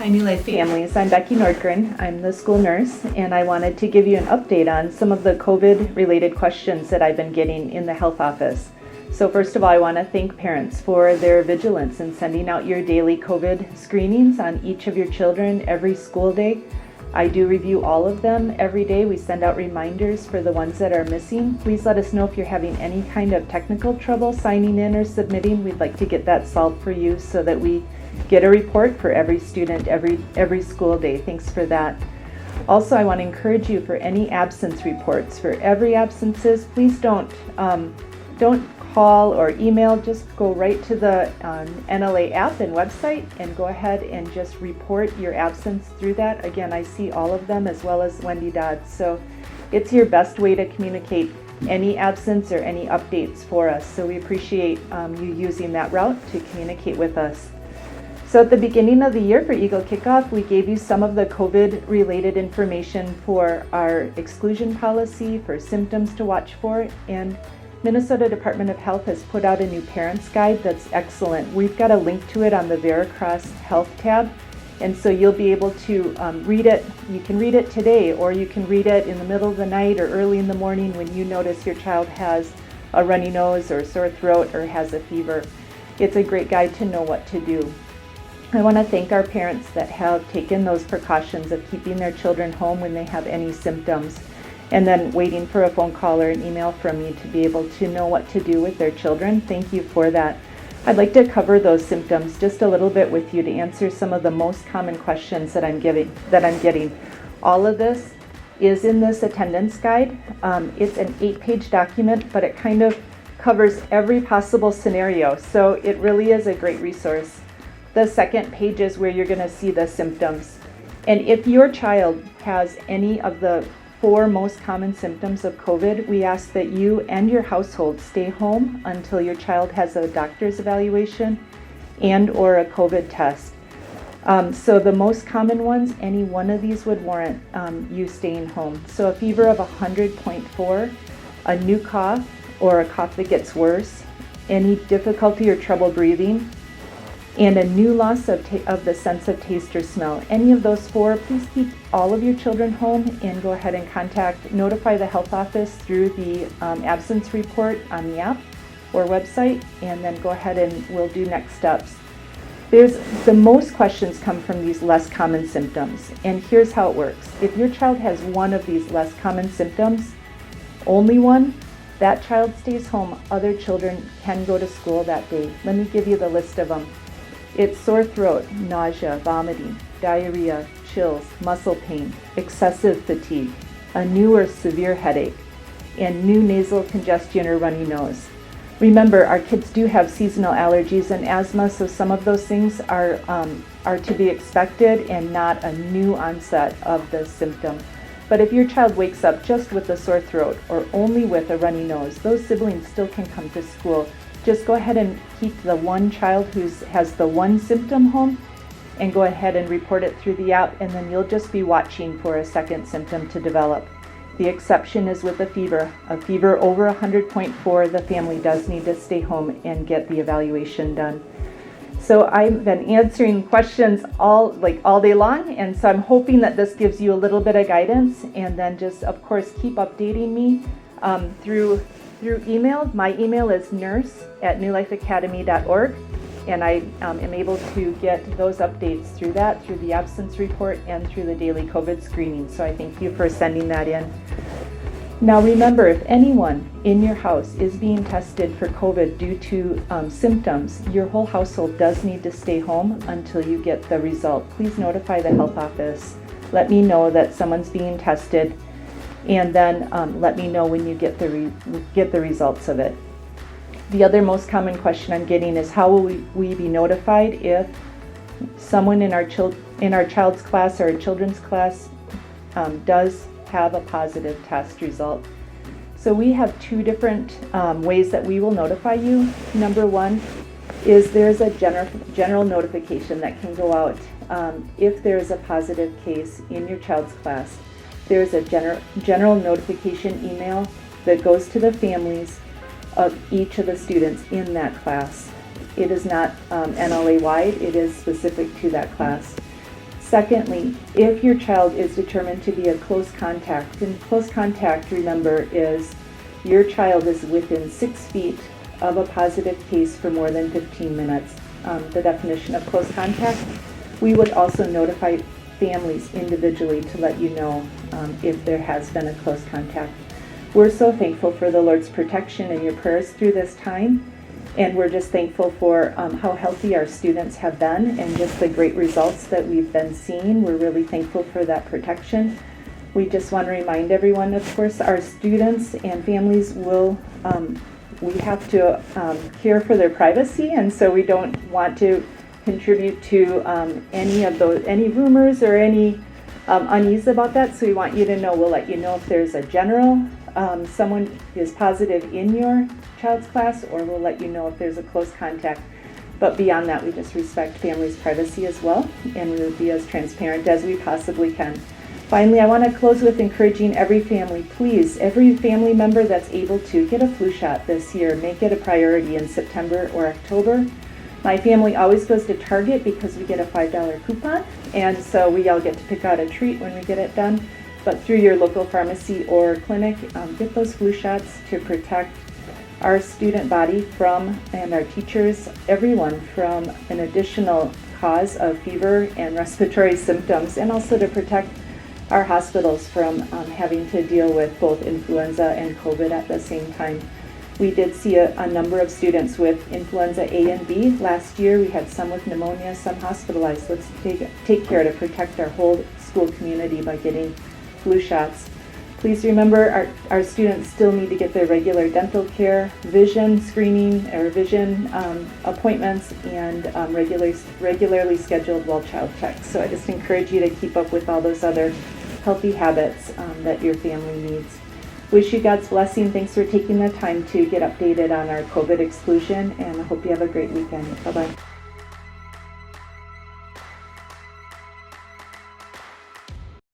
Hi, New Life families. I'm Becky Nordgren. I'm the school nurse, and I wanted to give you an update on some of the COVID-related questions that I've been getting in the health office. So first of all, I want to thank parents for their vigilance in sending out your daily COVID screenings on each of your children every school day. I do review all of them every day. We send out reminders for the ones that are missing. Please let us know if you're having any kind of technical trouble signing in or submitting. We'd like to get that solved for you so that we get a report for every student every school day. Thanks for that. Also, I want to encourage you for any absence reports. For every absences, please don't call or email. Just go right to the NLA app and website and go ahead and just report your absence through that. Again, I see all of them as well as Wendy Dodd. So it's your best way to communicate any absence or any updates for us. So we appreciate you using that route to communicate with us. So at the beginning of the year for Eagle Kickoff, we gave you some of the COVID-related information for our exclusion policy, for symptoms to watch for, and Minnesota Department of Health has put out a new parents guide that's excellent. We've got a link to it on the Veracross Health tab, and so you'll be able to read it. You can read it today, or you can read it in the middle of the night or early in the morning when you notice your child has a runny nose or sore throat or has a fever. It's a great guide to know what to do. I want to thank our parents that have taken those precautions of keeping their children home when they have any symptoms, and then waiting for a phone call or an email from me to be able to know what to do with their children. Thank you for that. I'd like to cover those symptoms just a little bit with you to answer some of the most common questions that I'm getting. All of this is in this attendance guide. It's an 8-page document, but it kind of covers every possible scenario. So it really is a great resource. The second page is where you're going to see the symptoms. And if your child has any of the 4 most common symptoms of COVID, we ask that you and your household stay home until your child has a doctor's evaluation and or a COVID test. So the most common ones, any one of these would warrant you staying home. So a fever of 100.4, a new cough or a cough that gets worse, any difficulty or trouble breathing, and a new loss of the sense of taste or smell. Any of those 4, please keep all of your children home and go ahead and notify the health office through the absence report on the app or website, and then go ahead and we'll do next steps. The most questions come from these less common symptoms, and here's how it works. If your child has one of these less common symptoms, only one, that child stays home. Other children can go to school that day. Let me give you the list of them. It's sore throat, nausea, vomiting, diarrhea, chills, muscle pain, excessive fatigue, a new or severe headache, and new nasal congestion or runny nose. Remember, our kids do have seasonal allergies and asthma, so some of those things are to be expected and not a new onset of the symptom. But if your child wakes up just with a sore throat or only with a runny nose, those siblings still can come to school. Just go ahead and keep the one child who has the one symptom home and go ahead and report it through the app, and then you'll just be watching for a second symptom to develop. The exception is with a fever. A fever over 100.4, the family does need to stay home and get the evaluation done. So I've been answering questions all day long, and so I'm hoping that this gives you a little bit of guidance, and then just, of course, keep updating me through email. My email is nurse@newlifeacademy.org, and I am able to get those updates through the absence report and through the daily COVID screening. So I thank you for sending that in. Now remember, if anyone in your house is being tested for COVID due to symptoms, your whole household does need to stay home until you get the result. Please notify the health office. Let me know that someone's being tested, and then let me know when you get the results of it. The other most common question I'm getting is, how will we be notified if someone in our child's class or our children's class does have a positive test result? So we have 2 different ways that we will notify you. Number one is there's a general notification that can go out if there's a positive case in your child's class. There's a general notification email that goes to the families of each of the students in that class. It is not NLA wide, it is specific to that class. Secondly, if your child is determined to be a close contact, and close contact, remember, is your child is within 6 feet of a positive case for more than 15 minutes, the definition of close contact, we would also notify families individually to let you know if there has been a close contact. We're so thankful for the Lord's protection and your prayers through this time. And we're just thankful for how healthy our students have been and just the great results that we've been seeing. We're really thankful for that protection. We just want to remind everyone, of course, our students and families will, we have to care for their privacy, and so we don't want to contribute to any rumors or any unease about that. So we want you to know, we'll let you know if there's a general, someone is positive in your child's class, or we'll let you know if there's a close contact. But beyond that, we just respect families' privacy as well, and we will be as transparent as we possibly can. Finally, I want to close with encouraging every family, please, every family member that's able to, get a flu shot this year. Make it a priority in September or October. My family always goes to Target because we get a $5 coupon, and so we all get to pick out a treat when we get it done. But through your local pharmacy or clinic, get those flu shots to protect our student body from, and our teachers, everyone, from an additional cause of fever and respiratory symptoms, and also to protect our hospitals from having to deal with both influenza and COVID at the same time. We did see a number of students with influenza A and B. Last year we had some with pneumonia, some hospitalized. Let's take care to protect our whole school community by getting flu shots. Please remember our students still need to get their regular dental care, vision screening or vision appointments, and regularly scheduled well child checks. So I just encourage you to keep up with all those other healthy habits that your family needs. Wish you God's blessing. Thanks for taking the time to get updated on our COVID exclusion, and I hope you have a great weekend. Bye-bye.